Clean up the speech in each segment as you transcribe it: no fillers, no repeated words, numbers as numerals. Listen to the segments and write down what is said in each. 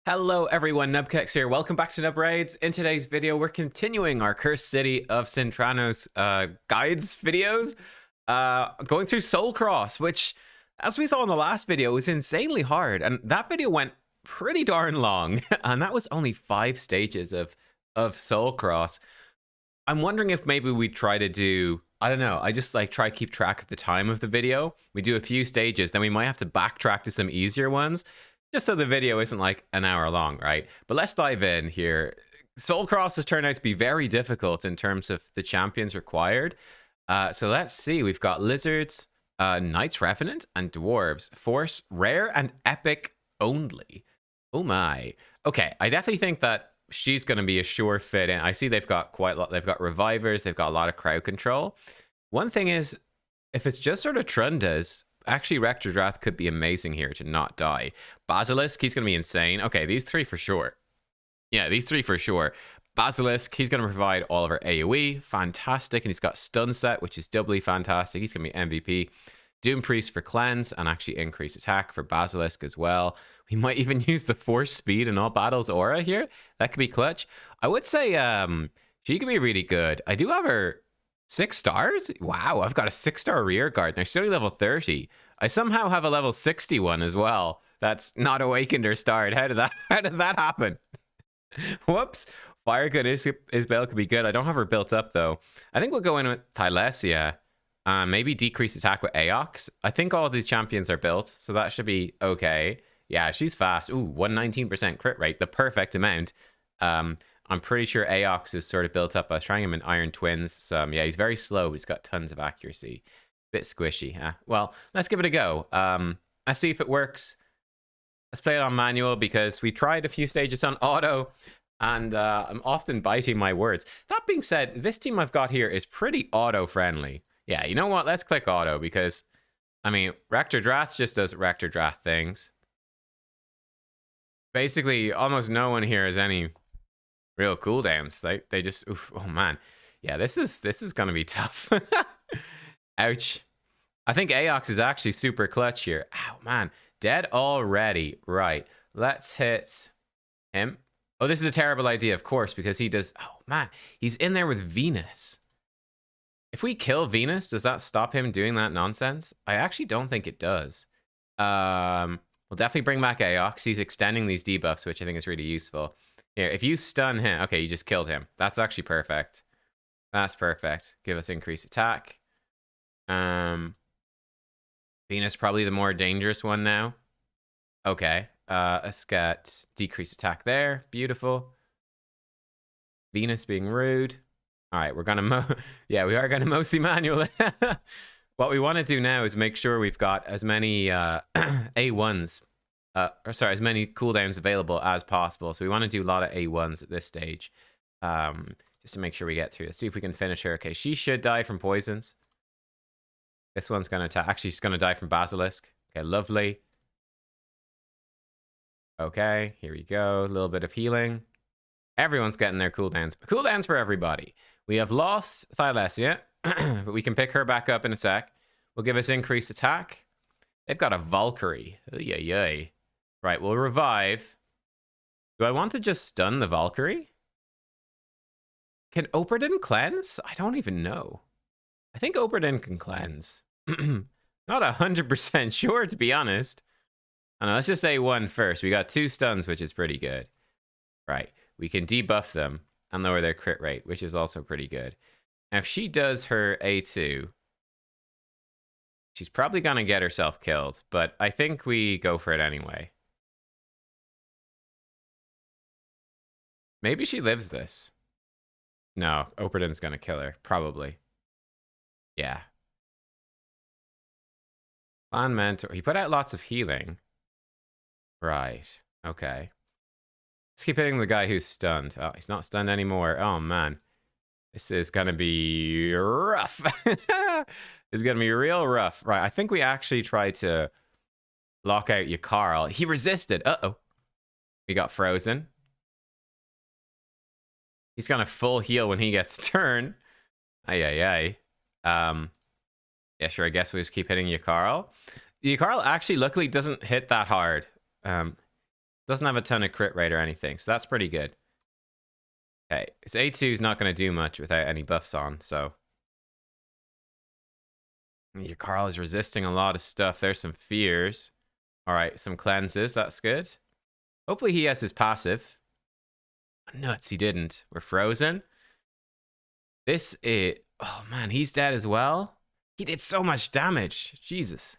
Hello everyone, nubkeks here. Welcome back to Nub Raids. In today's video, we're continuing our Cursed City of Cintranos guides videos. Going through Soulcross, which, as we saw in the last video, was insanely hard. And that video went pretty darn long. And that was only 5 stages of Soulcross. I'm wondering if maybe we try to do, I don't know, I just like try to keep track of the time of the video. We do a few stages, then we might have to backtrack to some easier ones, just so the video isn't like an hour long, right? But let's dive in here. Soulcross has turned out to be very difficult in terms of the champions required. So let's see. We've got lizards, knights revenant, and dwarves. Force, rare, and epic only. Oh my. Okay, I definitely think that she's going to be a sure fit in. I see they've got quite a lot. They've got revivers. They've got a lot of crowd control. One thing is, if it's just sort of Trundas, actually, Rector Drath could be amazing here to not die. Basilisk, he's going to be insane. Okay, these three for sure. Yeah, these three for sure. Basilisk, he's going to provide all of our AoE. Fantastic. And he's got stun set, which is doubly fantastic. He's going to be MVP. Doom Priest for cleanse and actually increase attack for Basilisk as well. We might even use the force speed in all battles aura here. That could be clutch. I would say she could be really good. I do have her 6 stars? Wow, I've got a 6-star rear guard. Now she's only level 30. I somehow have a level 61 as well. That's not awakened or starred. How did that happen? Whoops. Fire Good Isabel could be good. I don't have her built up though. I think we'll go in with Tylesia. Maybe decrease attack with Aox. I think all of these champions are built, so that should be okay. Yeah, she's fast. Ooh, 119% crit rate, the perfect amount. I'm pretty sure Aox is sort of built up. I was trying him in Iron Twins. So yeah, he's very slow, but he's got tons of accuracy. Bit squishy, huh? Well, let's give it a go. Let's see if it works. Let's play it on manual because we tried a few stages on auto, and I'm often biting my words. That being said, this team I've got here is pretty auto-friendly. Yeah, you know what? Let's click auto because, I mean, Rector Drath just does Rector Drath things. Basically, almost no one here has any real cooldowns. They just, oof, oh man. Yeah, this is gonna be tough. Ouch. I think Aox is actually super clutch here. Ow, man. Dead already. Right. Let's hit him. Oh, this is a terrible idea, of course, because he does, oh man, he's in there with Venus. If we kill Venus, does that stop him doing that nonsense? I actually don't think it does. We'll definitely bring back Aox. He's extending these debuffs, which I think is really useful. Here, if you stun him... Okay, you just killed him. That's actually perfect. That's perfect. Give us increased attack. Venus probably the more dangerous one now. Okay. Let's get decreased attack there. Beautiful. Venus being rude. All right, we're gonna yeah, we are gonna mostly manual. What we want to do now is make sure we've got as many A1s, or sorry, as many cooldowns available as possible. So we want to do a lot of A1s at this stage, just to make sure we get through. Let's see if we can finish her. Okay, she should die from poisons. This one's gonna attack. Actually, she's gonna die from Basilisk. Okay, lovely. Okay, here we go. A little bit of healing. Everyone's getting their cooldowns. Cooldowns for everybody. We have lost Thylesia, but we can pick her back up in a sec. Will give us increased attack. They've got a Valkyrie. Yay. Right, we'll revive. Do I want to just stun the Valkyrie? Can Operdin cleanse? I don't even know. I think Operdin can cleanse. Not 100% sure, to be honest. I don't know, let's just say one first. We got 2 stuns, which is pretty good. Right. We can debuff them and lower their crit rate, which is also pretty good. Now, if she does her A2, she's probably going to get herself killed, but I think we go for it anyway. Maybe she lives this. No, Operdin's going to kill her, probably. Yeah. Clan Mentor. He put out lots of healing. Right. Okay. Let's keep hitting the guy who's stunned. Oh, he's not stunned anymore. Oh, man. This is going to be rough. It's going to be real rough. Right, I think we actually tried to lock out Yakarl. He resisted. Uh-oh. We got frozen. He's going to full heal when he gets turned. Ay. Yeah, sure, I guess we just keep hitting Yakarl. Yakarl actually, luckily, doesn't hit that hard. Doesn't have a ton of crit rate or anything, so that's pretty good. Okay, his A2 is not going to do much without any buffs on, so... Your Carl is resisting a lot of stuff. There's some fears. All right, some cleanses. That's good. Hopefully he has his passive. Nuts, he didn't. We're frozen. This is... Oh, man, he's dead as well. He did so much damage. Jesus.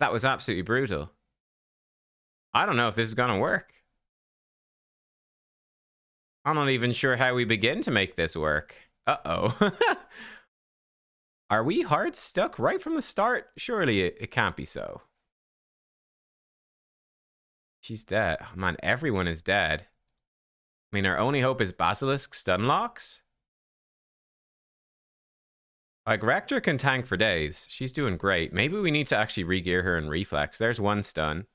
That was absolutely brutal. I don't know if this is going to work. I'm not even sure how we begin to make this work. Uh-oh. Are we hard stuck right from the start? Surely it can't be so. She's dead. Oh, man, everyone is dead. I mean, our only hope is Basilisk stun locks. Like, Rector can tank for days. She's doing great. Maybe we need to actually re-gear her in Reflex. There's one stun.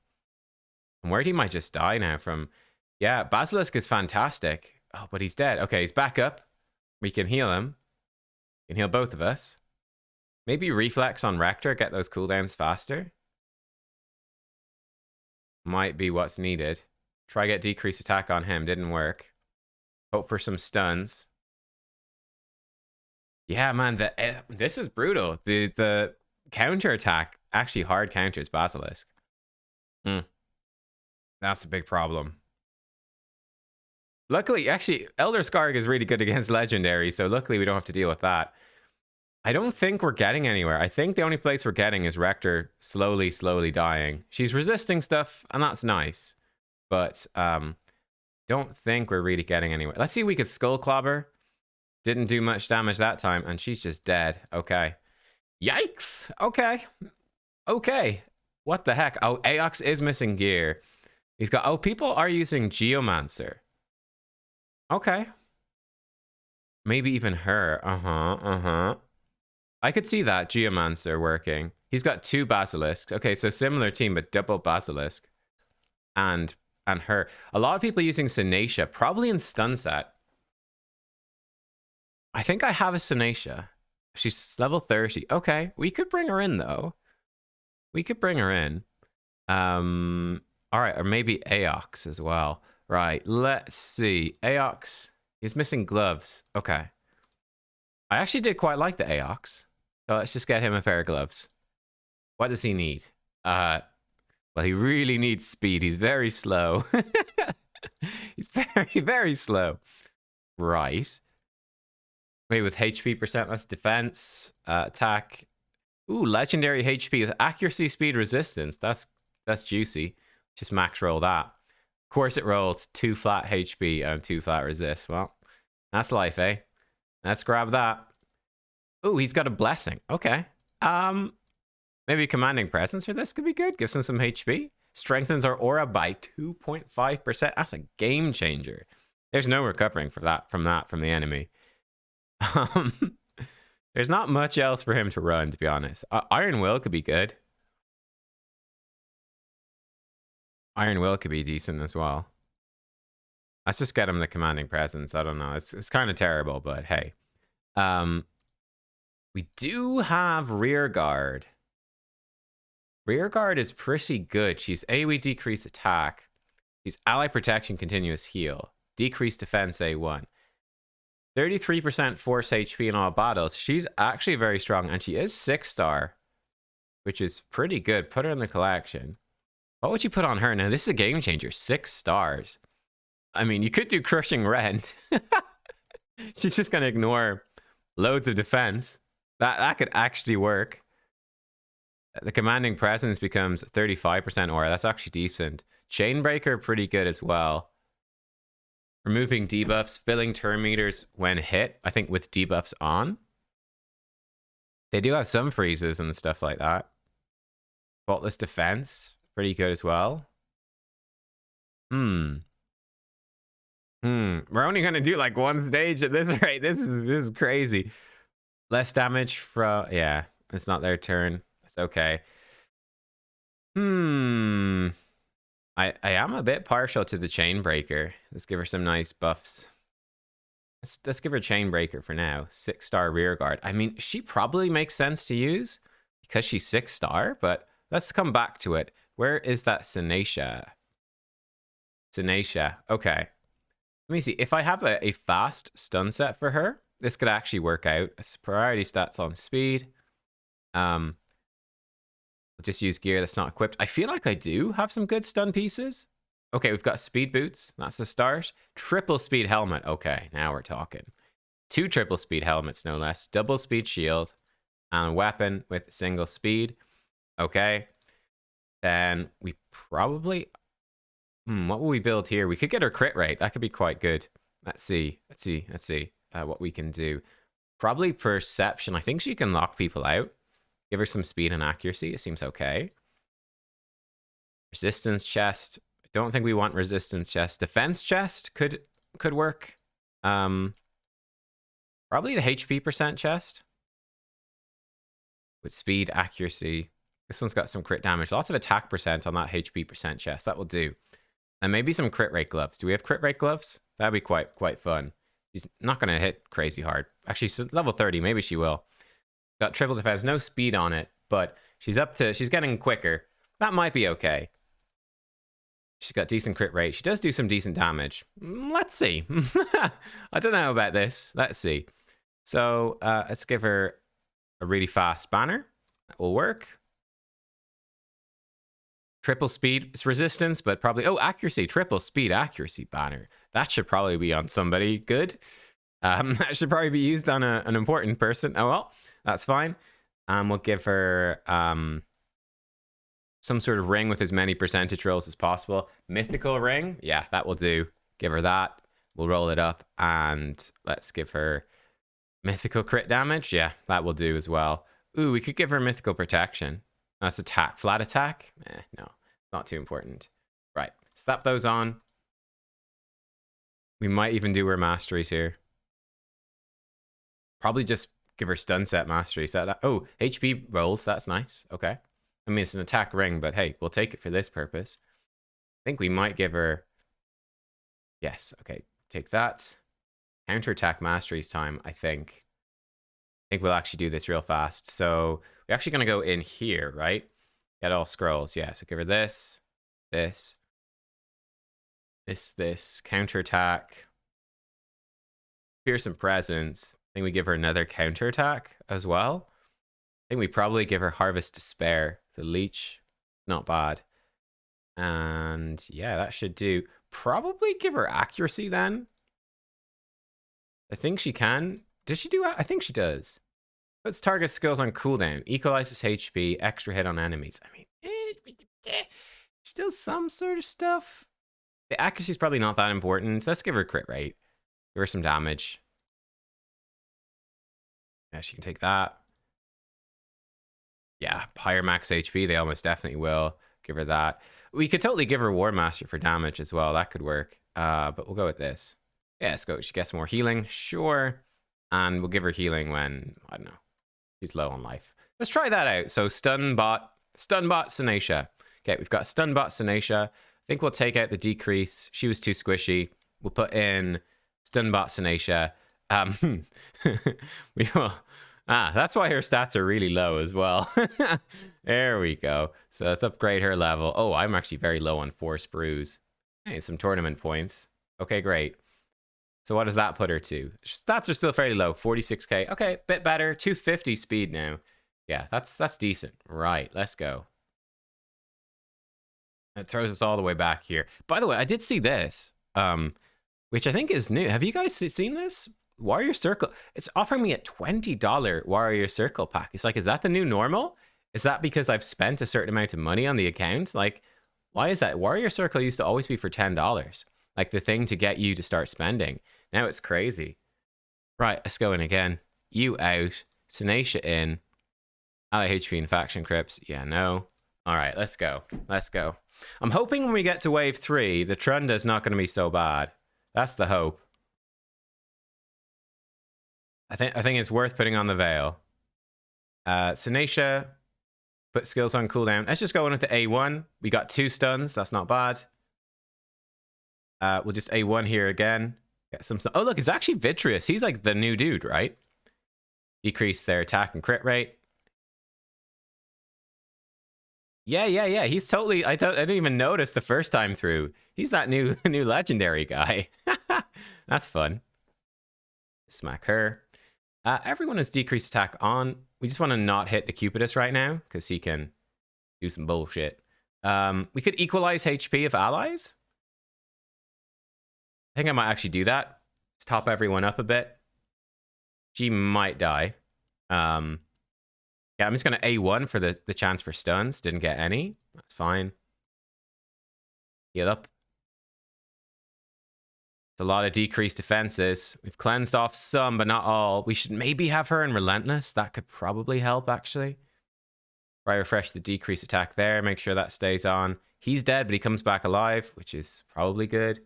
I'm worried he might just die now from... Yeah, Basilisk is fantastic. Oh, but he's dead. Okay, he's back up. We can heal him. We can heal both of us. Maybe Reflex on Rector, get those cooldowns faster. Might be what's needed. Try get decreased attack on him. Didn't work. Hope for some stuns. Yeah, man, this is brutal. The counter attack actually hard counters Basilisk. That's a big problem. Luckily, actually, Elder Skarg is really good against Legendary, so luckily we don't have to deal with that. I don't think we're getting anywhere. I think the only place we're getting is Rector slowly dying. She's resisting stuff, and that's nice. But don't think we're really getting anywhere. Let's see if we could Skull Clobber. Didn't do much damage that time, and she's just dead. Okay. Yikes! Okay. Okay. What the heck? Oh, Aox is missing gear. We've got... Oh, people are using Geomancer. Okay. Maybe even her. I could see that Geomancer working. He's got 2 Basilisks. Okay, so similar team, but double Basilisk. And her. A lot of people using Sinacia, probably in stun set. I think I have a Sinacia. She's level 30. Okay, we could bring her in, though. We could bring her in. All right, or maybe Aox as well. Right, let's see. Aox is missing gloves. Okay. I actually did quite like the Aox. So let's just get him a pair of gloves. What does he need? Well, he really needs speed. He's very slow. He's very slow. Right. Wait, with HP percent less defense, attack. Ooh, legendary HP with accuracy, speed, resistance. That's juicy. Just max roll that. Of course it rolled 2 flat HP and 2 flat resist. Well, that's life, eh? Let's grab that. Ooh, he's got a blessing. Okay. Maybe commanding presence for this could be good. Gives him some HP. Strengthens our aura by 2.5%. That's a game changer. There's no recovering from the enemy. There's not much else for him to run, to be honest. Iron Will could be good. Iron Will could be decent as well. Let's just get him the commanding presence. I don't know. It's kind of terrible, but hey. We do have Rear Guard. Rear Guard is pretty good. She's AoE decrease attack. She's ally protection continuous heal. Decrease defense A1. 33% force HP in all battles. She's actually very strong, and she is 6-star, which is pretty good. Put her in the collection. What would you put on her? Now, this is a game changer. 6 stars. I mean, you could do Crushing Rend. She's just going to ignore loads of defense. That could actually work. The commanding presence becomes 35% aura. That's actually decent. Chainbreaker, pretty good as well. Removing debuffs, filling turn meters when hit. I think with debuffs on. They do have some freezes and stuff like that. Faultless defense, pretty good as well. We're only gonna do like one stage at this rate. This is crazy. Less damage from... Yeah, it's not their turn. It's okay. I am a bit partial to the Chainbreaker. Let's give her some nice buffs. Let's give her Chainbreaker for now. 6-star Rear Guard. I mean, she probably makes sense to use because she's 6-star, but let's come back to it. Where is that Sinacia? Tanisha. Okay. Let me see. If I have a fast stun set for her, this could actually work out. Priority stats on speed. We'll just use gear that's not equipped. I feel like I do have some good stun pieces. Okay, we've got speed boots. That's the start. Triple speed helmet. Okay, now we're talking. 2 triple speed helmets, no less. Double speed shield. And a weapon with single speed. Okay. Then we probably... what will we build here? We could get her crit rate. That could be quite good. Let's see what we can do. Probably perception. I think she can lock people out. Give her some speed and accuracy. It seems okay. Resistance chest. I don't think we want resistance chest. Defense chest could work. Probably the HP percent chest. With speed, accuracy. This one's got some crit damage. Lots of attack percent on that HP percent chest. That will do. And maybe some crit rate gloves. Do we have crit rate gloves? That'd be quite fun. She's not going to hit crazy hard. Actually, she's level 30. Maybe she will. Got triple defense. No speed on it, but she's getting quicker. That might be okay. She's got decent crit rate. She does do some decent damage. Let's see. I don't know about this. Let's see. So let's give her a really fast banner. That will work. Triple speed. It's resistance, but probably... Oh, accuracy. Triple speed accuracy banner. That should probably be on somebody good. That should probably be used on an important person. Oh, well. That's fine. We'll give her some sort of ring with as many percentage rolls as possible. Mythical ring. Yeah, that will do. Give her that. We'll roll it up. And let's give her mythical crit damage. Yeah, that will do as well. Ooh, we could give her mythical protection. That's attack. Flat attack? No, not too important. Right, slap those on. We might even do her masteries here. Probably just give her stun set mastery. Oh, HP rolled. That's nice. Okay. I mean, it's an attack ring, but hey, we'll take it for this purpose. I think we might give her... Yes, okay. Take that. Counterattack masteries time, I think. I think we'll actually do this real fast. So we're actually going to go in here, right? Get all scrolls. Yeah, so give her this, this, counterattack, fearsome presence. I think we give her another counterattack as well. I think we probably give her harvest despair, the leech. Not bad. And yeah, that should do. Probably give her accuracy then. I think she can. Does she do? I think she does. Puts target skills on cooldown. Equalizes HP. Extra hit on enemies. I mean, she does some sort of stuff. The accuracy is probably not that important. Let's give her crit rate. Give her some damage. Yeah, she can take that. Yeah, higher max HP. They almost definitely will. Give her that. We could totally give her War Master for damage as well. That could work. But we'll go with this. Yeah, let's go. She gets more healing. Sure. And we'll give her healing when, I don't know, she's low on life. Let's try that out. So Stunbot Sinacia. Okay, we've got Stunbot Sinacia. I think we'll take out the decrease. She was too squishy. We'll put in Stunbot Sinacia. We will... that's why her stats are really low as well. There we go. So let's upgrade her level. Oh, I'm actually very low on Force Brews. Hey, some tournament points. Okay, great. So what does that put her to? Stats are still fairly low. 46k. Okay, bit better. 250 speed now. Yeah, that's decent. Right, let's go. It throws us all the way back here. By the way, I did see this, which I think is new. Have you guys seen this? Warrior Circle. It's offering me a $20 Warrior Circle pack. It's like, is that the new normal? Is that because I've spent a certain amount of money on the account? Like, why is that? Warrior Circle used to always be for $10. Like the thing to get you to start spending. Now it's crazy. Right, let's go in again. You out. Sinacia in. Ally HP and faction crypts. Yeah, no. All right, let's go. Let's go. I'm hoping when we get to wave 3, the Trunda's not going to be so bad. That's the hope. I think it's worth putting on the Veil. Sinacia, put skills on cooldown. Let's just go in with the A1. We got 2 stuns. That's not bad. We'll just A1 here again. Get some. Oh, look, it's actually Vitreous. He's like the new dude, right? Decrease their attack and crit rate. Yeah. He's totally. I didn't even notice the first time through. He's that new new legendary guy. That's fun. Smack her. Everyone has decreased attack on. We just want to not hit the Cupidus right now because he can do some bullshit. We could equalize HP of allies. I think I might actually do that. Let's top everyone up a bit. She might die. Yeah, I'm just going to A1 for the chance for stuns. Didn't get any. That's fine. Heal up. It's a lot of decreased defenses. We've cleansed off some, but not all. We should maybe have her in Relentless. That could probably help, actually. Try refresh the decreased attack there. Make sure that stays on. He's dead, but he comes back alive, which is probably good.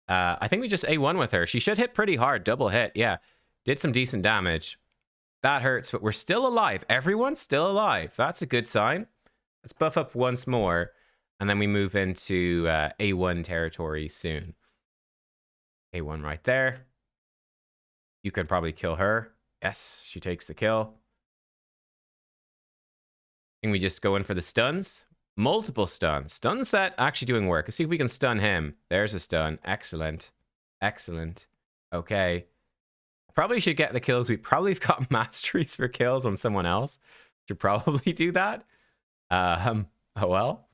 I think we just A1 with her. She should hit pretty hard. Double hit. Yeah. Did some decent damage. That hurts, but we're still alive. Everyone's still alive. That's a good sign. Let's buff up once more, and then we move into A1 territory soon. A1 right there. You could probably kill her. Yes, she takes the kill. And we just go in for the stuns. Multiple stuns. Stun set actually doing work. Let's see if we can stun him. There's a stun. Excellent. Excellent. Okay. Probably should get the kills. We probably have got masteries for kills on someone else. Should probably do that. Oh well.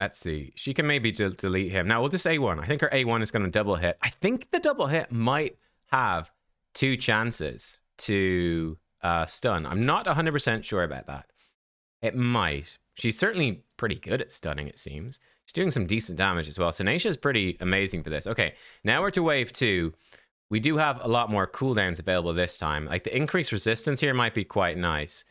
Let's see. She can maybe delete him. Now we'll just A1. I think her A1 is going to double hit. I think the double hit might have 2 chances to stun. I'm not 100% sure about that. It might. She's certainly pretty good at stunning, it seems. She's doing some decent damage as well. Senacia is pretty amazing for this. Okay, now we're to wave 2. We do have a lot more cooldowns available this time. Like, the increased resistance here might be quite nice.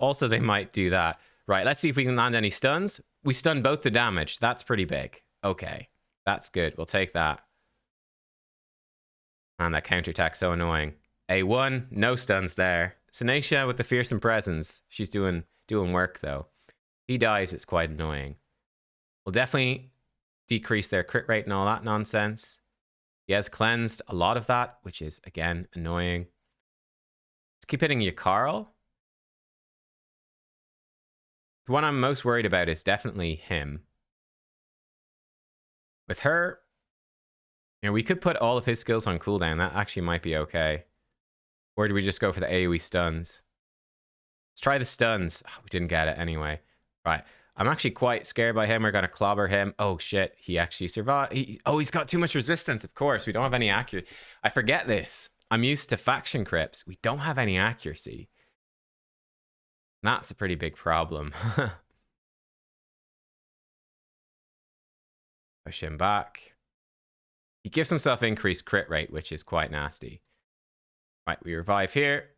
Also, they might do that. Right, let's see if we can land any stuns. We stun both the damage. That's pretty big. Okay, that's good. We'll take that. And that counterattack's so annoying. A1, no stuns there. Senacia with the fearsome presence. She's doing work, though. He dies, it's quite annoying. We'll definitely decrease their crit rate and all that nonsense. He has cleansed a lot of that, which is, again, annoying. Let's keep hitting you, Carl. The one I'm most worried about is definitely him. With her, you know, we could put all of his skills on cooldown. That actually might be okay. Or do we just go for the AoE stuns? Let's try the stuns. Oh, we didn't get it anyway. Right. I'm actually quite scared by him. We're going to clobber him. Oh, shit. He actually survived. He's got too much resistance, of course. We don't have any accuracy. I forget this. I'm used to faction crips. We don't have any accuracy. That's a pretty big problem. Push him back. He gives himself increased crit rate, which is quite nasty. Right, we revive here.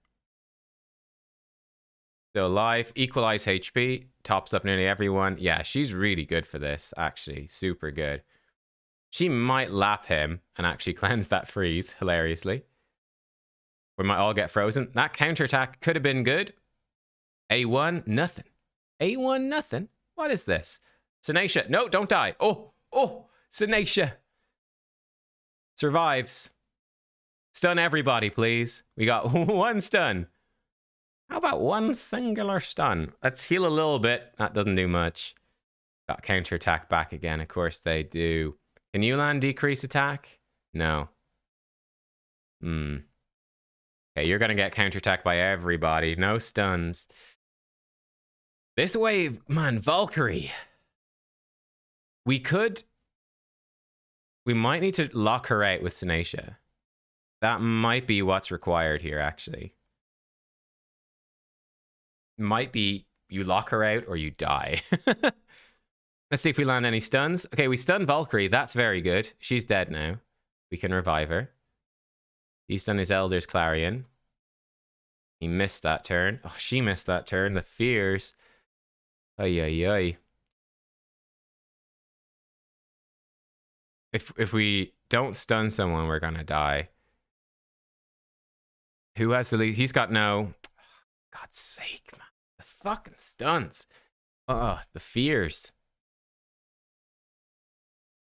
Still alive. Equalize HP. Tops up nearly everyone. Yeah, she's really good for this, actually. Super good. She might lap him and actually cleanse that freeze, hilariously. We might all get frozen. That counterattack could have been good. A1, nothing. A1, nothing. What is this? Senacia. No, don't die. Oh, Senacia. Survives. Stun everybody, please. We got 1 stun. How about 1 singular stun? Let's heal a little bit. That doesn't do much. Got counterattack back again. Of course they do. Can you land decrease attack? No. Okay, you're going to get counterattacked by everybody. No stuns. This wave, man, Valkyrie. We might need to lock her out with Senacia. That might be what's required here, actually. Might be you lock her out or you die. Let's see if we land any stuns. Okay, we stun Valkyrie. That's very good. She's dead now. We can revive her. He's done his Elder's Clarion. He missed that turn. Oh, she missed that turn. The fears. Ay. If we don't stun someone, we're gonna die. Who has the lead? He's got no. God's sake, man. The fucking stuns. Oh, the fears.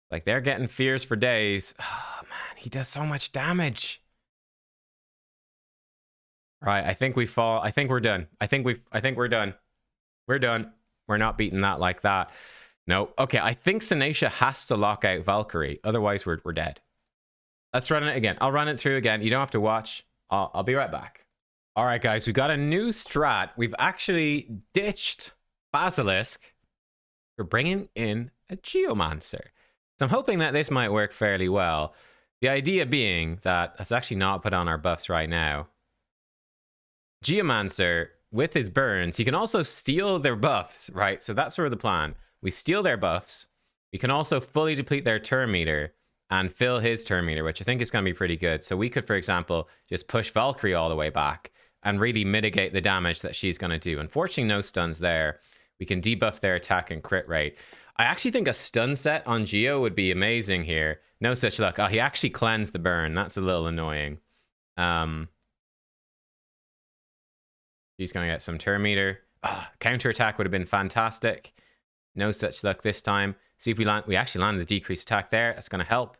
Like, they're getting fears for days. Oh, man. He does so much damage. Right, I think we fall. I think we're done. I think we're done. We're done. We're not beating that like that. No. Okay, I think Sinacia has to lock out Valkyrie. Otherwise, we're dead. Let's run it again. I'll run it through again. You don't have to watch. I'll be right back. All right, guys, we got a new strat. We've actually ditched Basilisk. We're bringing in a Geomancer. So I'm hoping that this might work fairly well. The idea being that, let's actually not put on our buffs right now. Geomancer, with his burns, he can also steal their buffs, right? So that's sort of the plan. We steal their buffs. We can also fully deplete their turn meter and fill his turn meter, which I think is going to be pretty good. So we could, for example, just push Valkyrie all the way back and really mitigate the damage that she's going to do. Unfortunately, no stuns there. We can debuff their attack and crit rate. I actually think a stun set on Geo would be amazing here. No such luck. Oh, he actually cleansed the burn. That's a little annoying. He's going to get some turn meter. Counter attack would have been fantastic. No such luck this time. See if we land. We actually landed the decreased attack there. That's going to help.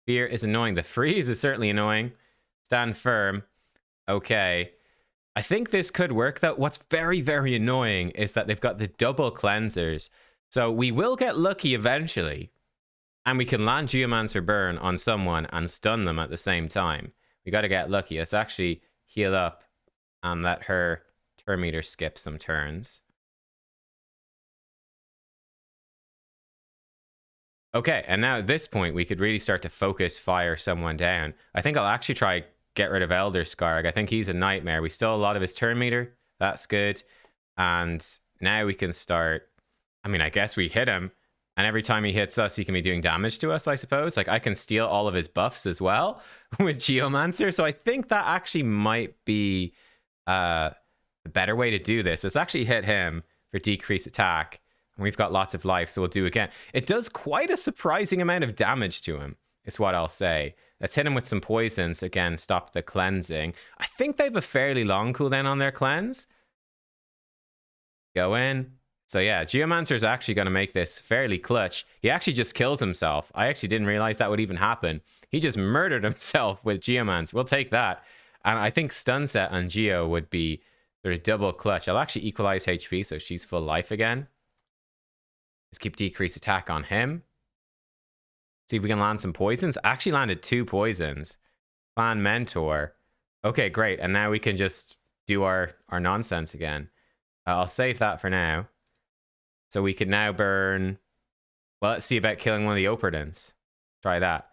Fear is annoying. The freeze is certainly annoying. Stand firm. Okay. I think this could work, though. What's very, very annoying is that they've got the double cleansers. So we will get lucky eventually. And we can land Geomancer Burn on someone and stun them at the same time. We got to get lucky. Let's actually heal up and let her turn meter skip some turns. Okay, and now at this point, we could really start to focus fire someone down. I think I'll actually try get rid of Elder Scarg. I think he's a nightmare. We stole a lot of his turn meter. That's good. And now we can start... I mean, I guess we hit him. And every time he hits us, he can be doing damage to us, I suppose. Like, I can steal all of his buffs as well with Geomancer. So I think that actually might be a better way to do this. Let's actually hit him for decreased attack. And we've got lots of life, so we'll do again. It does quite a surprising amount of damage to him, is what I'll say. Let's hit him with some poisons. Again, stop the cleansing. I think they have a fairly long cooldown on their cleanse. Go in. So yeah, Geomancer is actually going to make this fairly clutch. He actually just kills himself. I actually didn't realize that would even happen. He just murdered himself with Geomancer. We'll take that. And I think stun set on Geo would be sort of double clutch. I'll actually equalize HP so she's full life again. Just keep decreased attack on him. See if we can land some poisons. I actually landed 2 poisons. Fan Mentor. Okay, great. And now we can just do our nonsense again. I'll save that for now. So we could now burn... Well, let's see about killing one of the Operdens. Try that.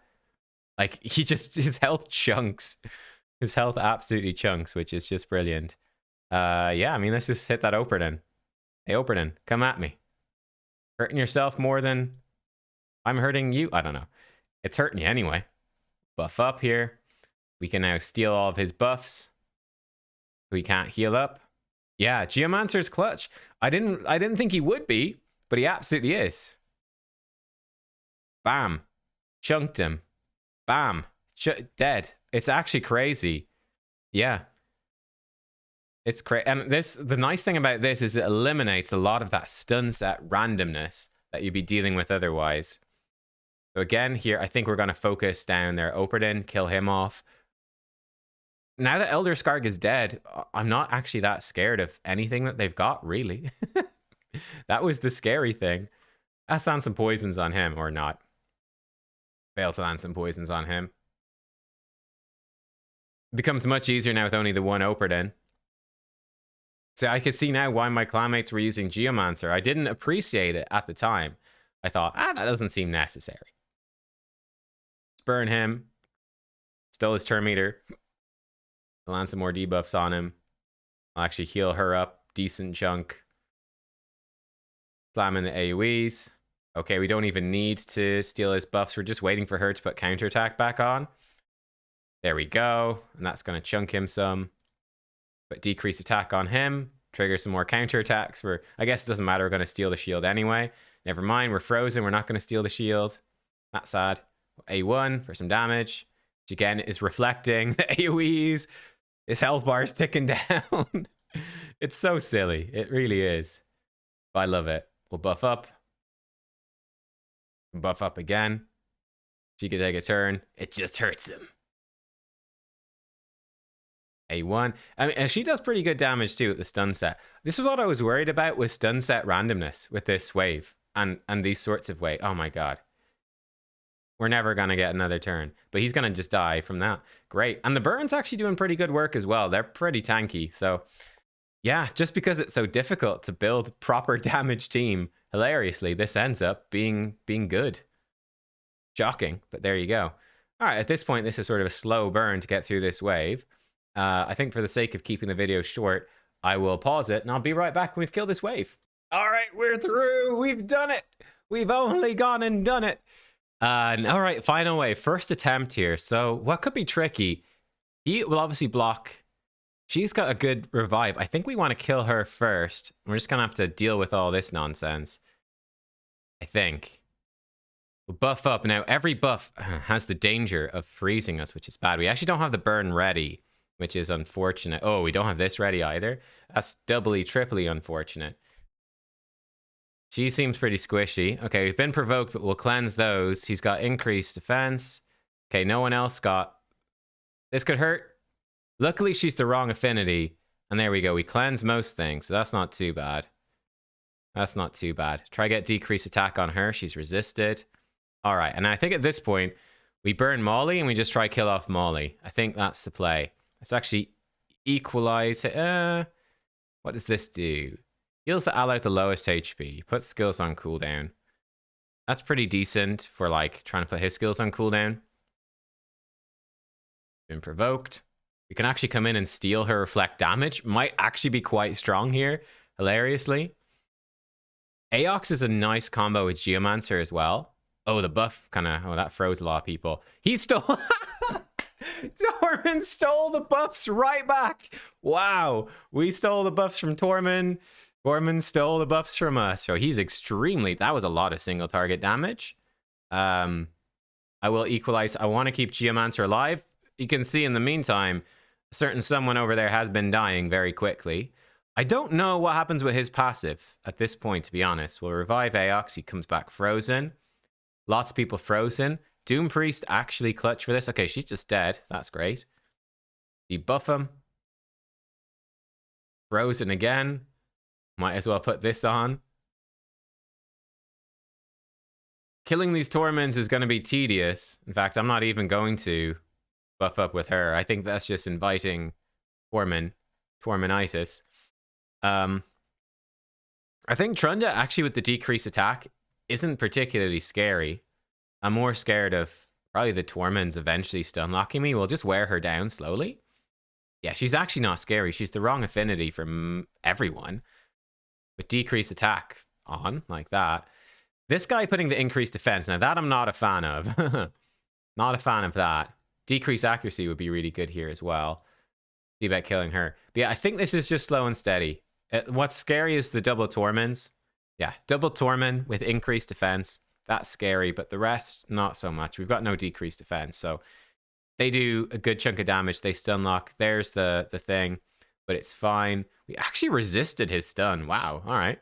Like, he just... His health chunks. His health absolutely chunks, which is just brilliant. Yeah, I mean, let's just hit that Operden. Hey, Operden, come at me. Hurting yourself more than I'm hurting you? I don't know. It's hurting you anyway. Buff up here. We can now steal all of his buffs. We can't heal up. Yeah, Geomancer's clutch. I didn't think he would be, but he absolutely is. Bam. Chunked him. Bam. Dead. It's actually crazy. Yeah. It's crazy. And the nice thing about this is it eliminates a lot of that stun set randomness that you'd be dealing with otherwise. So again, here, I think we're going to focus down their Operden, kill him off. Now that Elder Scarg is dead, I'm not actually that scared of anything that they've got, really. That was the scary thing. Let's land some poisons on him, or not. Fail to land some poisons on him. It becomes much easier now with only the one Operden. So I could see now why my clanmates were using Geomancer. I didn't appreciate it at the time. I thought, that doesn't seem necessary. Burn him. Stole his turn meter. Land some more debuffs on him. I'll actually heal her up. Decent chunk. Slam in the AoEs. Okay, we don't even need to steal his buffs. We're just waiting for her to put counterattack back on. There we go. And that's going to chunk him some. But decrease attack on him. Trigger some more counterattacks. I guess it doesn't matter. We're going to steal the shield anyway. Never mind. We're frozen. We're not going to steal the shield. That's sad. A1 for some damage. Which again is reflecting the AoEs. His health bar is ticking down. It's so silly. It really is. But I love it. We'll buff up. Buff up again. She can take a turn. It just hurts him. A1. I mean, and she does pretty good damage too at the stun set. This is what I was worried about with stun set randomness with this wave and these sorts of wave. Oh my god. We're never going to get another turn. But he's going to just die from that. Great. And the Burns actually doing pretty good work as well. They're pretty tanky. So yeah, just because it's so difficult to build proper damage team, hilariously, this ends up being good. Shocking, but there you go. All right, at this point, this is sort of a slow burn to get through this wave. I think for the sake of keeping the video short, I will pause it, and I'll be right back when we've killed this wave. All right, we're through. We've done it. We've only gone and done it. All right, final wave. First attempt here. So what could be tricky? He will obviously block. She's got a good revive. I think we want to kill her first. We're just going to have to deal with all this nonsense. I think. We'll buff up. Now, every buff has the danger of freezing us, which is bad. We actually don't have the burn ready, which is unfortunate. Oh, we don't have this ready either. That's doubly, triply unfortunate. She seems pretty squishy. Okay, we've been provoked, but we'll cleanse those. He's got increased defense. Okay, no one else got... This could hurt. Luckily, she's the wrong affinity. And there we go. We cleanse most things, so that's not too bad. That's not too bad. Try get decreased attack on her. She's resisted. All right, and I think at this point, we burn Molly and we just try kill off Molly. I think that's the play. Let's actually equalize it. What does this do? Heals the ally at the lowest HP. Puts skills on cooldown. That's pretty decent for like trying to put his skills on cooldown. Been provoked. We can actually come in and steal her reflect damage. Might actually be quite strong here, hilariously. Aox is a nice combo with Geomancer as well. Oh, the buff kind of... Oh, that froze a lot of people. He stole... Tormund stole the buffs right back. Wow. We stole the buffs from Tormund. Tormund stole the buffs from us. So he's extremely... That was a lot of single target damage. I will equalize. I want to keep Geomancer alive. You can see in the meantime, a certain someone over there has been dying very quickly. I don't know what happens with his passive at this point, to be honest. We'll revive Aox. He comes back frozen. Lots of people frozen. Doom Priest actually clutch for this. Okay, she's just dead. That's great. Debuff him. Frozen again. Might as well put this on. Killing these Torments is going to be tedious. In fact, I'm not even going to buff up with her. I think that's just inviting Tormentitis. I think Trunda actually with the decreased attack isn't particularly scary. I'm more scared of probably the Torments eventually stunlocking me. We'll just wear her down slowly. Yeah, she's actually not scary. She's the wrong affinity for everyone. With decreased attack on, like that. This guy putting the increased defense, now that I'm not a fan of. Not a fan of that. Decreased accuracy would be really good here as well. See about killing her. But yeah, I think this is just slow and steady. What's scary is the double Torments. Yeah, double Torment with increased defense. That's scary, but the rest, not so much. We've got no decreased defense, so they do a good chunk of damage. They stun lock. There's the thing, but it's fine. We actually resisted his stun. Wow. All right.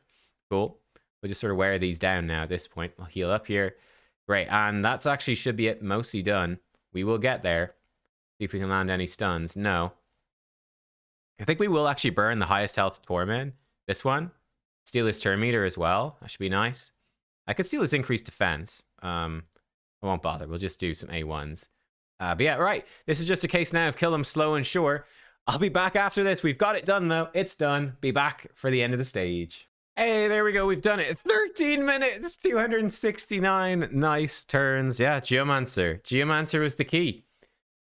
Cool. We'll just sort of wear these down now at this point. We'll heal up here. Great. And that's actually should be it mostly done. We will get there. See if we can land any stuns. No. I think we will actually burn the highest health Torment. This one. Steal his turn meter as well. That should be nice. I could steal his increased defense. I won't bother. We'll just do some A1s. But yeah, right. This is just a case now of kill him slow and sure. I'll be back after this. We've got it done, though. It's done. Be back for the end of the stage. Hey, there we go. We've done it. 13 minutes. 269 nice turns. Yeah, Geomancer. Geomancer was the key.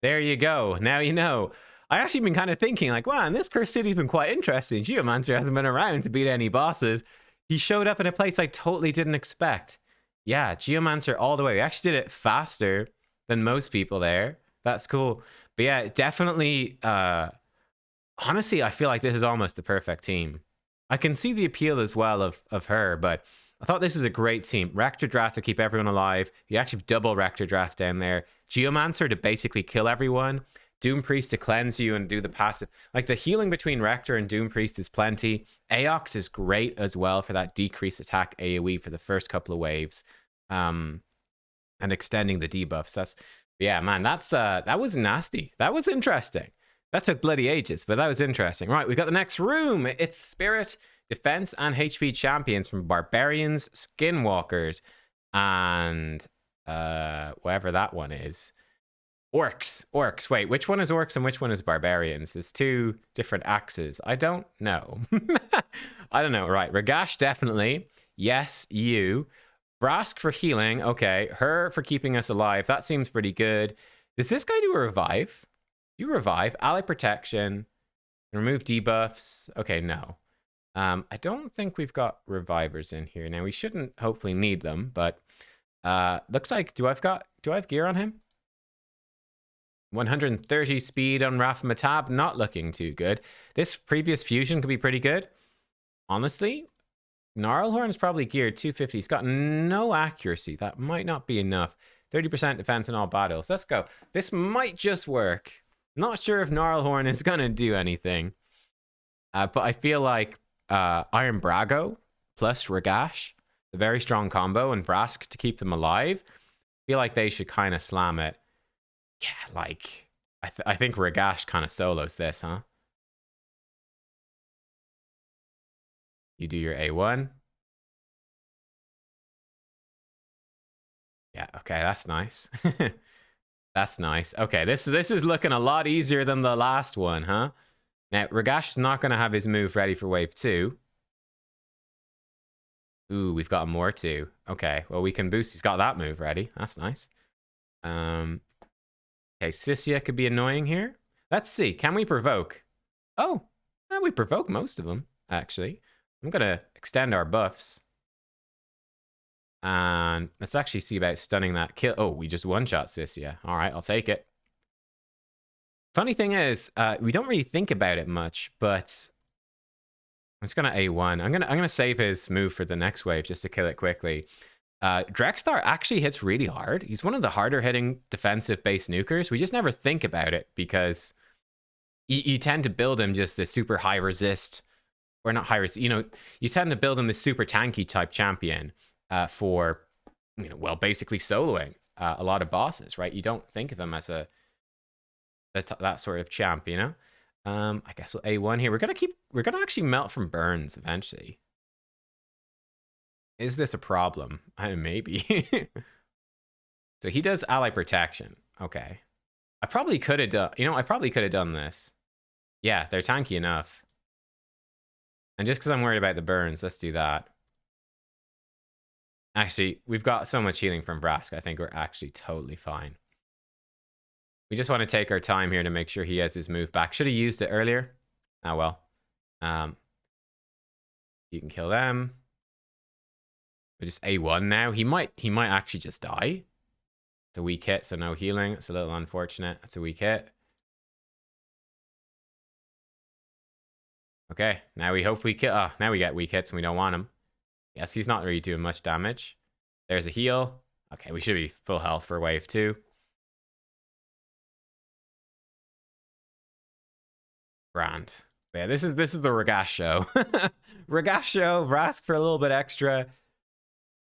There you go. Now you know. I actually been kind of thinking, like, wow, this Cursed City's been quite interesting. Geomancer hasn't been around to beat any bosses. He showed up in a place I totally didn't expect. Yeah, Geomancer all the way. We actually did it faster than most people there. That's cool. But yeah, definitely, honestly, I feel like this is almost the perfect team. I can see the appeal as well of her, but I thought this is a great team. Rector Drath to keep everyone alive. You actually have double Rector Drath down there. Geomancer to basically kill everyone. Doom Priest to cleanse you and do the passive. Like the healing between Rector and Doom Priest is plenty. Aox is great as well for that decreased attack AoE for the first couple of waves. And extending the debuffs. Yeah, man, that was nasty. That was interesting. That took bloody ages, but that was interesting. Right, we got the next room. It's Spirit, Defense, and HP champions from Barbarians, Skinwalkers, and whatever that one is. Orcs. Wait, which one is orcs and which one is barbarians? There's two different axes. I don't know. I don't know. Right, Ragash definitely. Yes, you. Brask for healing. Okay, her for keeping us alive. That seems pretty good. Does this guy do a revive? You revive, ally protection, remove debuffs. Okay, no. I don't think we've got revivers in here. Now we shouldn't hopefully need them, but looks like do I have gear on him? 130 speed on Rafmatab, not looking too good. This previous fusion could be pretty good. Honestly, Gnarlhorn is probably geared 250. He's got no accuracy. That might not be enough. 30% defense in all battles. Let's go. This might just work. Not sure if Gnarlhorn is going to do anything. But I feel like Iron Brago plus Ragash, a very strong combo, and Vrask to keep them alive. I feel like they should kind of slam it. Yeah, like, I think Ragash kind of solos this, huh? You do your A1. Yeah, okay, that's nice. That's nice. Okay, this is looking a lot easier than the last one, huh? Now, Ragash is not going to have his move ready for wave 2. Ooh, we've got more too. Okay, well, we can boost. He's got that move ready. That's nice. Okay, Sissia could be annoying here. Let's see. Can we provoke? Oh, we provoke most of them, actually. I'm going to extend our buffs. And let's actually see about stunning that kill. Oh, we just one-shot Sissia. All right, I'll take it. Funny thing is, we don't really think about it much, but I'm just gonna A1. I'm gonna save his move for the next wave just to kill it quickly. Drexstar actually hits really hard. He's one of the harder hitting defensive base nukers. We just never think about it because you tend to build him just this super high resist, or not high resist. You know, you tend to build him this super tanky type champion for, you know, well, basically soloing a lot of bosses, right? You don't think of him as that sort of champ, you know. I guess we'll A1 here. We're gonna actually melt from burns eventually. Is this a problem? Maybe. So he does ally protection. Okay. I probably could have done, you know, I probably could have done this. Yeah, they're tanky enough. And just because I'm worried about the burns, let's do that. Actually, we've got so much healing from Vrask. I think we're actually totally fine. We just want to take our time here to make sure he has his move back. Should have used it earlier. Oh, well. You can kill them. We're just A1 now. He might actually just die. It's a weak hit, so no healing. It's a little unfortunate. It's a weak hit. Okay, now we hope we kill. Now we get weak hits and we don't want him. Yes, he's not really doing much damage. There's a heal. Okay, we should be full health for wave 2. Grand. But yeah, this is the Ragash show. Ragash show. Vrask for a little bit extra.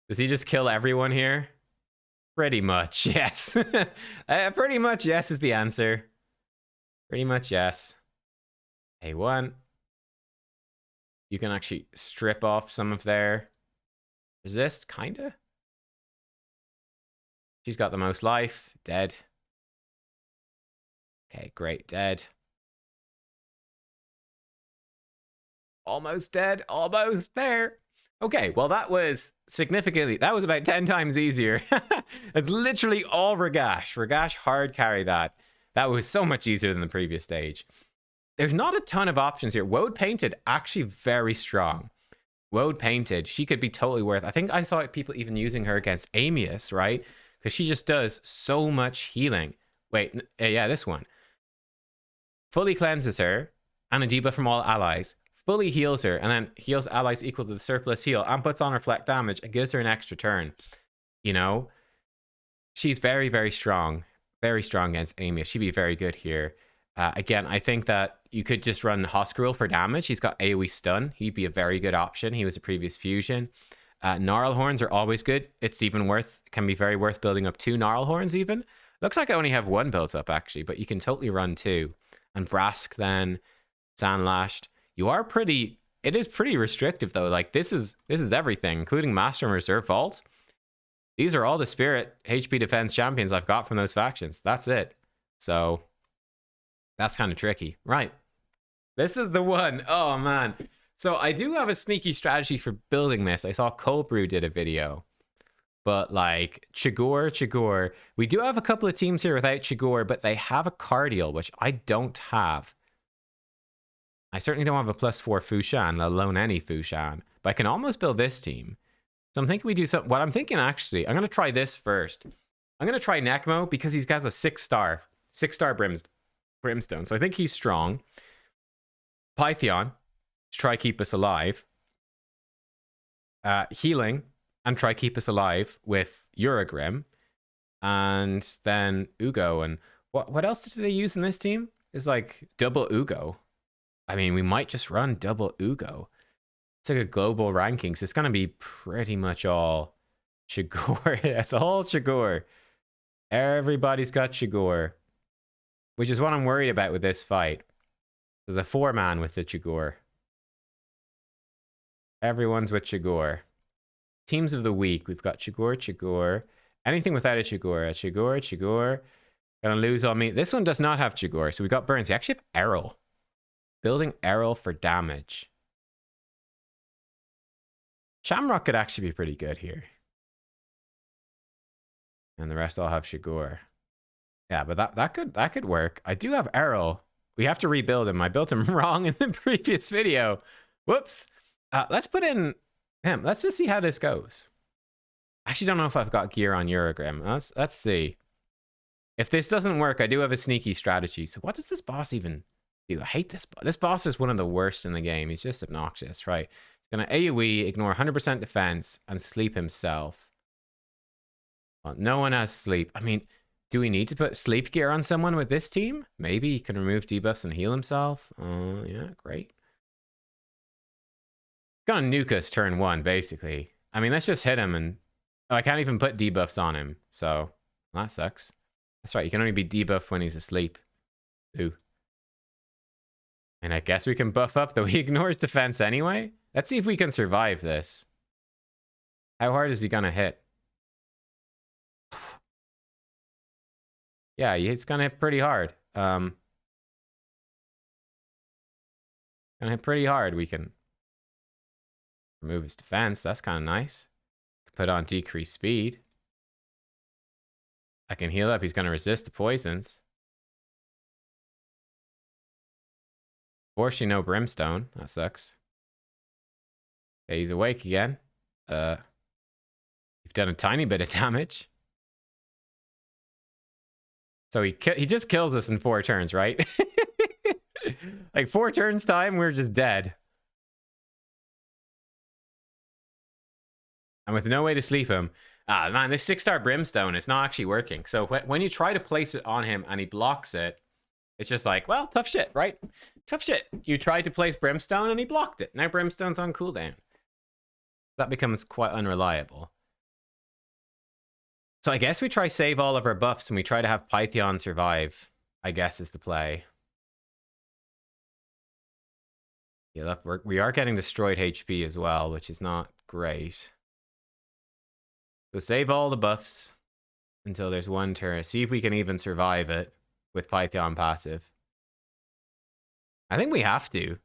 Does he just kill everyone here? Pretty much, yes. Pretty much yes is the answer. Pretty much yes. A1. You can actually strip off some of their resist, kinda. She's got the most life. Dead. Okay, great. Dead. Almost dead. Almost there. Okay, well, that was about 10 times easier. It's literally all Ragash. Ragash hard carry that. That was so much easier than the previous stage. There's not a ton of options here. Woad Painted, actually very strong. Woad Painted, she could be totally worth. I think I saw people even using her against Amius, right? Because she just does so much healing. Wait, yeah, this one. Fully cleanses her, and a debuff from all allies. Fully heals her, and then heals allies equal to the surplus heal, and puts on reflect damage, and gives her an extra turn. You know? She's very, very strong. Very strong against Amius. She'd be very good here. Again, I think that you could just run Hoskrul for damage. He's got AoE stun. He'd be a very good option. He was a previous fusion. Gnarlhorns are always good. It's even can be very worth building up 2 Gnarlhorns even. Looks like I only have 1 built up actually, but you can totally run 2. and Vrask then Sandlashed. You are pretty. It is pretty restrictive though. Like this is everything, including Master and Reserve Vault. These are all the Spirit HP defense champions I've got from those factions. That's it. So that's kind of tricky, right? This is the one. Oh man. So I do have a sneaky strategy for building this. I saw Cold Brew did a video. But like Chigor, we do have a couple of teams here without Chigor, but they have a Cardial, which I don't have. I certainly don't have a +4 Fushan, let alone any Fushan. But I can almost build this team. So I'm thinking we do something. What I'm thinking actually, I'm going to try this first. I'm going to try Necmo because he has a 6-star Brimstone. So I think he's strong. Pythion to try keep us alive. Healing and try keep us alive with Uragrim. And then Ugo. And what else do they use in this team? Is like double Ugo. I mean, we might just run double Ugo. It's like a global rankings. It's going to be pretty much all Chigor. That's all Chigor. Everybody's got Chigor. Which is what I'm worried about with this fight. There's a 4-man with the Chigor. Everyone's with Chigor. Teams of the week. We've got Chigor. Anything without a Chigor. Chigor. Gonna lose on me. This one does not have Chigor. So we got Burns. We actually have Errol. Building Errol for damage. Shamrock could actually be pretty good here. And the rest all have Chigor. Yeah, but that could work. I do have Errol. We have to rebuild him. I built him wrong in the previous video. Whoops. Let's put in him. Let's just see how this goes. I actually don't know if I've got gear on Uragrim. Let's see. If this doesn't work, I do have a sneaky strategy. So what does this boss even do? I hate this boss. This boss is one of the worst in the game. He's just obnoxious, right? He's going to AoE, ignore 100% defense, and sleep himself. Well, no one has sleep. I mean, do we need to put sleep gear on someone with this team? Maybe he can remove debuffs and heal himself. Yeah, great. Gonna nuke us turn 1, basically. I mean, let's just hit him and... Oh, I can't even put debuffs on him, so that sucks. That's right, you can only be debuffed when he's asleep. Ooh. And I guess we can buff up, though he ignores defense anyway. Let's see if we can survive this. How hard is he gonna hit? Yeah, it's gonna hit pretty hard. Gonna hit pretty hard. We can remove his defense. That's kind of nice. Put on decreased speed. I can heal up. He's gonna resist the poisons. Fortunately, no brimstone. That sucks. Okay, he's awake again. You've done a tiny bit of damage. So he just kills us in 4 turns, right? Like 4 turns time, we're just dead. And with no way to sleep him. Ah, man, this 6-star brimstone is not actually working. So when you try to place it on him and he blocks it, it's just like, well, tough shit, right? Tough shit. You tried to place brimstone and he blocked it. Now brimstone's on cooldown. That becomes quite unreliable. So I guess we try save all of our buffs and we try to have Pythion survive, I guess is the play. Yeah, look, we are getting destroyed HP as well, which is not great. So save all the buffs until there's 1 turn. See if we can even survive it with Pythion passive. I think we have to.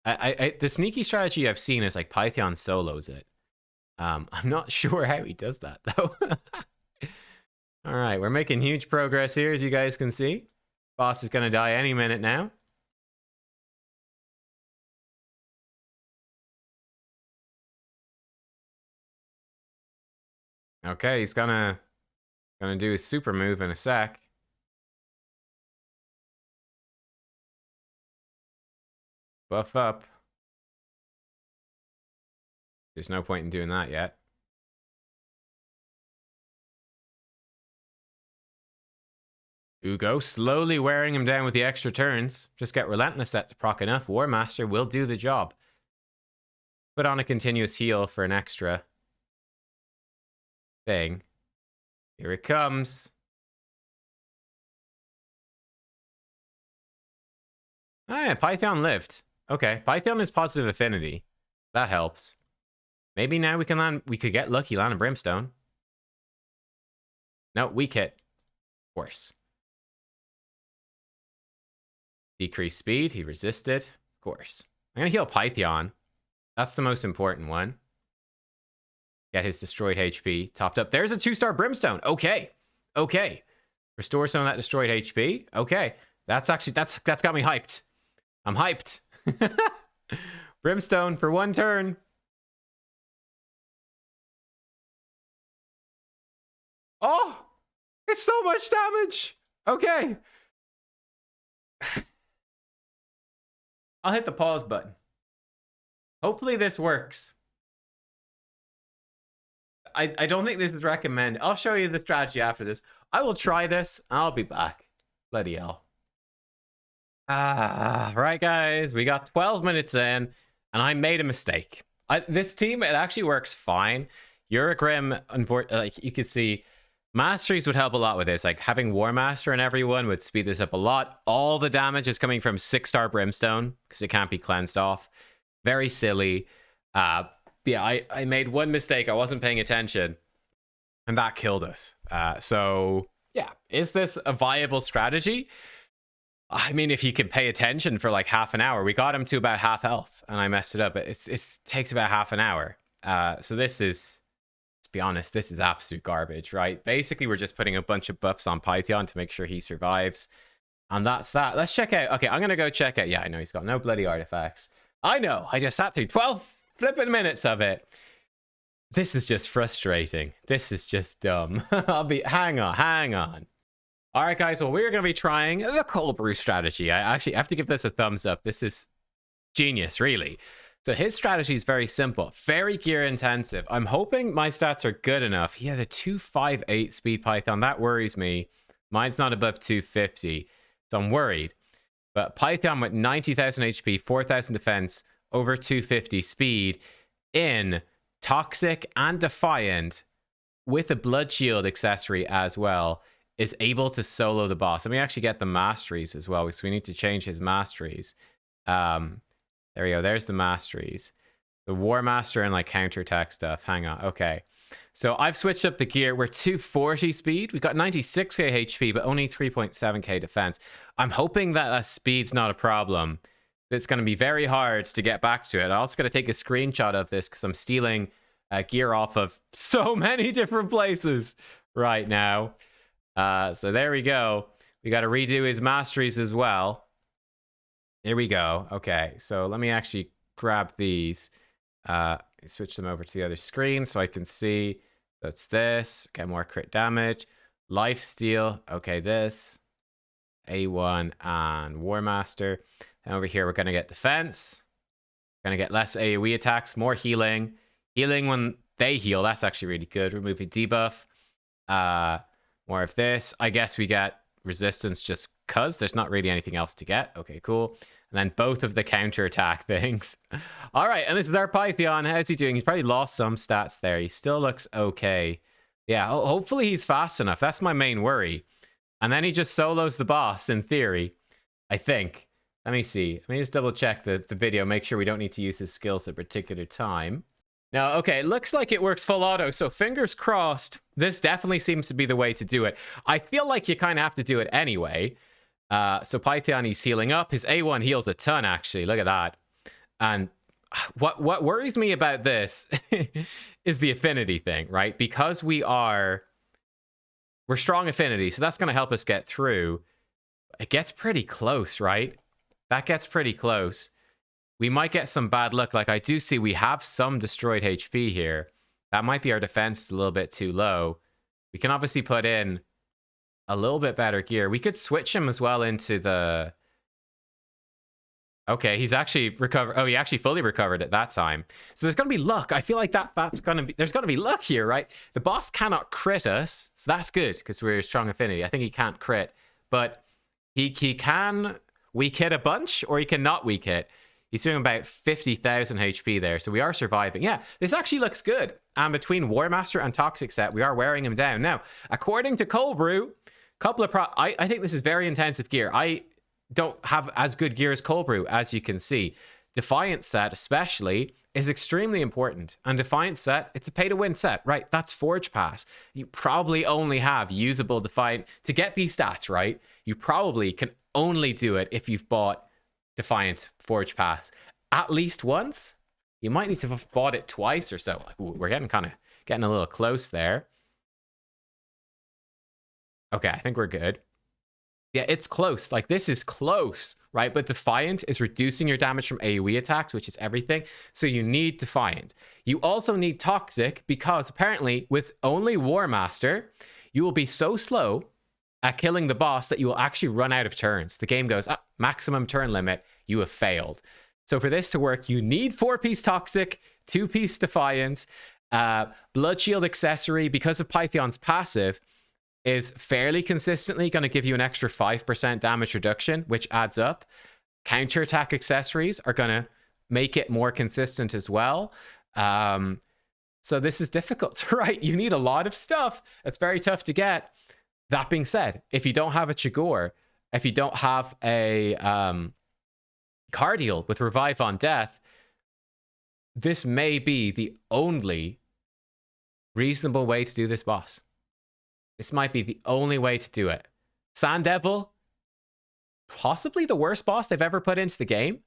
The sneaky strategy I've seen is like Pythion solos it. I'm not sure how he does that though. All right, we're making huge progress here, as you guys can see. Boss is gonna die any minute now. Okay, he's gonna do his super move in a sec. Buff up. There's no point in doing that yet. Ugo slowly wearing him down with the extra turns. Just get Relentless at to proc enough. War Master will do the job. Put on a continuous heal for an extra thing. Here it comes. Oh, yeah, Python lived. Okay, Python is positive affinity. That helps. Maybe now we can land. We could get lucky, land a brimstone. No, weak hit. Of course. Decrease speed. He resisted. Of course. I'm gonna heal Python. That's the most important one. Get his destroyed HP topped up. There's a 2-star brimstone. Okay. Okay. Restore some of that destroyed HP. Okay. That's got me hyped. I'm hyped. Brimstone for 1 turn. Oh, it's so much damage. Okay. I'll hit the pause button. Hopefully this works. I don't think this is recommended. I'll show you the strategy after this. I will try this. I'll be back. Bloody hell. Right, guys. We got 12 minutes in, and I made a mistake. This team, it actually works fine. Eurogrim, like you could see, masteries would help a lot with this. Like having War Master and everyone would speed this up a lot. All the damage is coming from 6-star Brimstone because it can't be cleansed off. Very silly. Yeah, I made one mistake. I wasn't paying attention, and that killed us. So yeah, is this a viable strategy? I mean, if you can pay attention for like half an hour, we got him to about half health, and I messed it up. It takes about half an hour. So this is, let's be honest, this is absolute garbage, right? Basically, we're just putting a bunch of buffs on Python to make sure he survives, and that's that. Let's check out. Okay, I'm gonna go check out. Yeah, I know he's got no bloody artifacts. I know. I just sat through 12 flipping minutes of it. This is just frustrating. This is just dumb. Hang on. All right, guys. Well, we're going to be trying the cold brew strategy. I actually have to give this a thumbs up. This is genius, really. So his strategy is very simple, very gear intensive. I'm hoping my stats are good enough. He had a 258 speed Python. That worries me. Mine's not above 250, so I'm worried. But Python with 90,000 HP, 4,000 defense, over 250 speed in Toxic and Defiant with a Blood Shield accessory as well is able to solo the boss. Let me actually get the masteries as well, because we need to change his masteries. There we go. There's the masteries. The War Master and like counterattack stuff. Hang on. Okay. So I've switched up the gear. We're 240 speed. We got 96k HP, but only 3.7k defense. I'm hoping that speed's not a problem. It's going to be very hard to get back to it. I'm also going to take a screenshot of this because I'm stealing gear off of so many different places right now. So there we go. We got to redo his masteries as well. Here we go. Okay, so let me actually grab these. Switch them over to the other screen so I can see. That's this. Get more crit damage. Lifesteal. Okay, this. A1 and War Master. And over here, we're going to get defense. Going to get less AoE attacks, more healing. Healing when they heal. That's actually really good. Removing debuff. More of this. I guess we get resistance just because there's not really anything else to get. Okay, cool. And then both of the counterattack things. All right, and this is our Python. How's he doing? He's probably lost some stats there. He still looks okay. Yeah, hopefully he's fast enough. That's my main worry. And then he just solos the boss, in theory. I think. Let me see. Let me just double check the video. Make sure we don't need to use his skills at a particular time. Now, okay, it looks like it works full auto. So fingers crossed. This definitely seems to be the way to do it. I feel like you kind of have to do it anyway. So Python, he's healing up. His A1 heals a ton, actually. Look at that. And what worries me about this is the affinity thing, right? Because we're strong affinity, so that's going to help us get through. It gets pretty close, right? That gets pretty close. We might get some bad luck. Like I do see we have some destroyed HP here. That might be our defense a little bit too low. We can obviously put in a little bit better gear. We could switch him as well into the... Okay, he's actually recovered. Oh, he actually fully recovered at that time. So there's going to be luck. I feel like that's going to be... There's going to be luck here, right? The boss cannot crit us. So that's good because we're strong affinity. I think he can't crit. But he can weak hit a bunch or he can not weak hit. He's doing about 50,000 HP there. So we are surviving. Yeah, this actually looks good. And between War Master and Toxic Set, we are wearing him down. Now, according to Cold Brew, I think this is very intensive gear. I don't have as good gear as Cold Brew, as you can see. Defiant set, especially, is extremely important. And Defiant set, it's a pay-to-win set, right? That's Forge Pass. You probably only have usable Defiant. To get these stats, right, you probably can only do it if you've bought Defiant Forge Pass at least once. You might need to have bought it twice or so. Ooh, we're getting a little close there. Okay, I think we're good. Yeah, it's close. Like, this is close, right? But Defiant is reducing your damage from AoE attacks, which is everything. So you need Defiant. You also need Toxic, because apparently with only War Master, you will be so slow at killing the boss that you will actually run out of turns. The game goes, maximum turn limit, you have failed. So for this to work, you need 4-piece Toxic, 2-piece Defiant, Blood Shield accessory, because of Pythion's passive, is fairly consistently going to give you an extra 5% damage reduction, which adds up. Counterattack accessories are going to make it more consistent as well. So this is difficult, right? You need a lot of stuff. It's very tough to get. That being said, if you don't have a Chigor, if you don't have a Cardial with Revive on Death, this may be the only reasonable way to do this boss. This might be the only way to do it. Sand Devil, possibly the worst boss they've ever put into the game.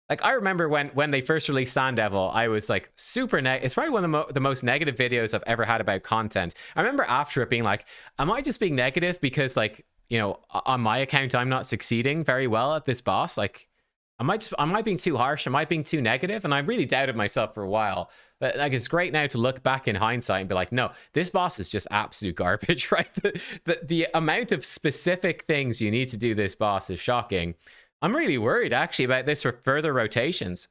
Like, I remember when they first released Sand Devil, I was like super it's probably one of the most negative videos I've ever had about content. I remember after it being like, am I just being negative because, like, you know, on my account I'm not succeeding very well at this boss? Like, am I being too harsh? Am I being too negative? And I really doubted myself for a while. But like, it's great now to look back in hindsight and be like, no, this boss is just absolute garbage, right? The amount of specific things you need to do this boss is shocking. I'm really worried actually about this for further rotations.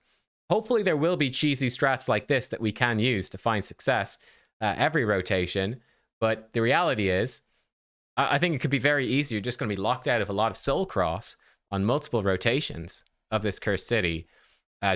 Hopefully there will be cheesy strats like this that we can use to find success every rotation. But the reality is, I think it could be very easy. You're just going to be locked out of a lot of Soulcross on multiple rotations of this cursed city,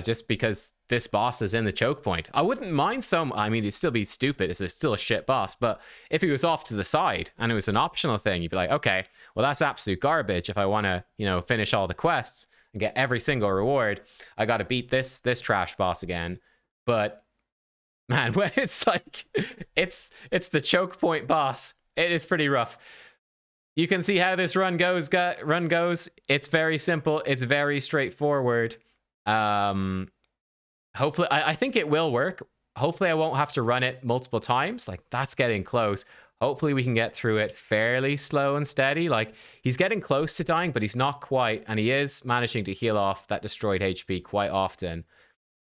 just because this boss is in the choke point. I wouldn't mind I mean, it'd still be stupid. It's still a shit boss. But if he was off to the side and it was an optional thing, you'd be like, okay, well, that's absolute garbage. If I want to, you know, finish all the quests and get every single reward, I got to beat this trash boss again. But man, when it's like, it's the choke point boss, it is pretty rough. You can see how this run goes. It's very simple. It's very straightforward. Hopefully, I think it will work. Hopefully, I won't have to run it multiple times. Like, that's getting close. Hopefully, we can get through it fairly slow and steady. Like, he's getting close to dying, but he's not quite. And he is managing to heal off that destroyed HP quite often,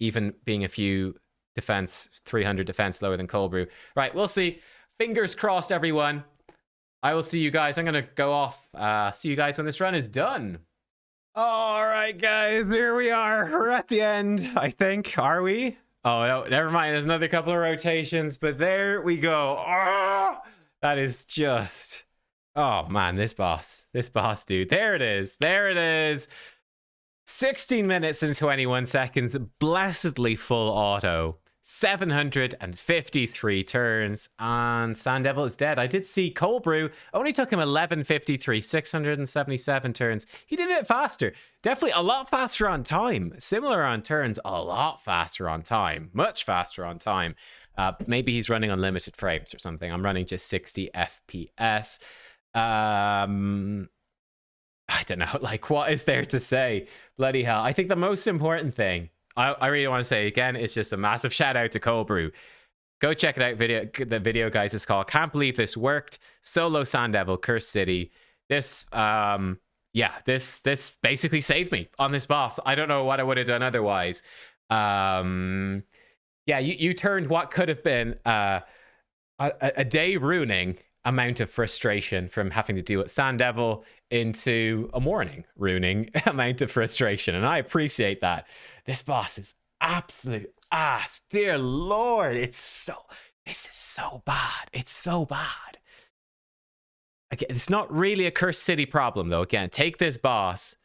even being a few 300 defense lower than Cold Brew. Right, we'll see. Fingers crossed, everyone. I will see you guys. I'm going to go off. See you guys when this run is done. All right, guys, here we are. We're at the end, I think. Are we? Oh, no, never mind. There's another couple of rotations, but there we go. Oh, that is just... Oh, man, this boss, dude. There it is. There it is. 16 minutes and 21 seconds. Blessedly full auto. 753 turns, and Sand Devil is dead. I did see Cold Brew only took him 1153, 677 turns. He did it faster. Definitely a lot faster on time. Similar on turns, a lot faster on time. Much faster on time. Maybe he's running on limited frames or something. I'm running just 60 FPS. I don't know. Like, what is there to say? Bloody hell. I think the most important thing I really want to say, again, it's just a massive shout out to Cold Brew. Go check it out. The video, guys, is called Can't Believe This Worked. Solo Sand Devil, Cursed City. This, this basically saved me on this boss. I don't know what I would have done otherwise. Yeah, you turned what could have been a day ruining amount of frustration from having to deal with Sand Devil into a morning ruining amount of frustration, and I appreciate that. This boss is absolute ass. Dear Lord, this is so bad. It's so bad. Again, it's not really a Cursed City problem, though. Again, take this boss,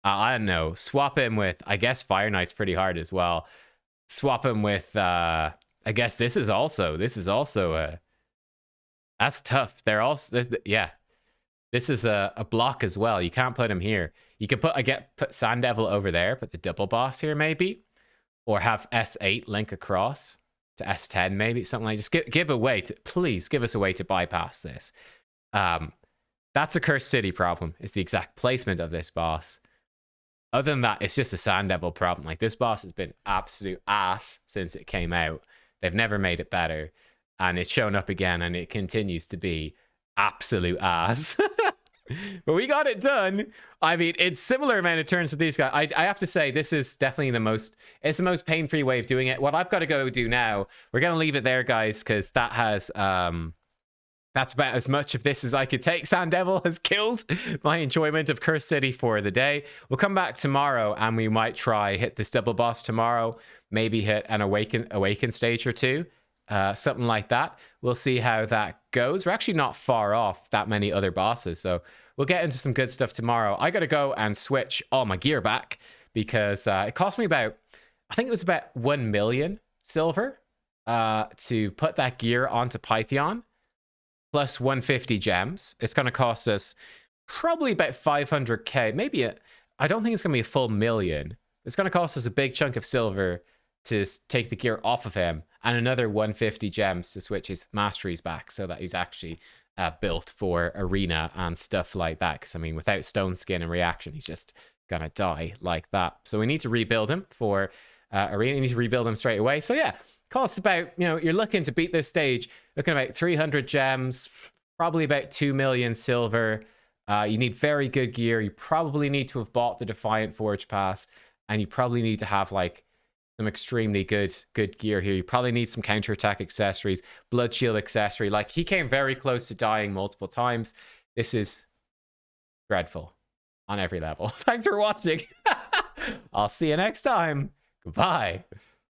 I don't know, swap him with, I guess Fire Knight's pretty hard as well. Swap him with, I guess this is also a, that's tough. They're also, yeah. This is a block as well. You can't put him here. You could put Sand Devil over there, put the double boss here maybe, or have S8 link across to S10 maybe, something like. Just give a way to, please give us a way to bypass this. That's a Cursed City problem. Is the exact placement of this boss. Other than that, it's just a Sand Devil problem. Like, this boss has been absolute ass since it came out. They've never made it better, and it's shown up again, and it continues to be absolute ass. But we got it done. I mean, it's similar amount of turns to these guys. I have to say, this is definitely the most pain-free way of doing it. What I've got to go do now, we're going to leave it there, guys, because that has that's about as much of this as I could take. Sand Devil has killed my enjoyment of Cursed City for the day. We'll come back tomorrow, and we might try hit this double boss tomorrow. Maybe hit an awaken stage or two. Something like that. We'll see how that goes. We're actually not far off that many other bosses, so we'll get into some good stuff tomorrow. I gotta go and switch all my gear back because it cost me about, I think it was about 1 million silver to put that gear onto Python, plus 150 gems. It's gonna cost us probably about 500k, maybe I don't think it's gonna be a full million. It's gonna cost us a big chunk of silver to take the gear off of him, and another 150 gems to switch his masteries back so that he's actually built for arena and stuff like that. Because, I mean, without stone skin and reaction, he's just gonna die like that. So we need to rebuild him for arena. We need to rebuild him straight away. So yeah, costs about, you know, you're looking to beat this stage, looking at about 300 gems, probably about 2 million silver. You need very good gear. You probably need to have bought the Defiant Forge Pass, and you probably need to have, like, some extremely good gear here. You probably need some counterattack accessories, blood shield accessory. Like, he came very close to dying multiple times. This is dreadful on every level. Thanks for watching. I'll see you next time. Goodbye.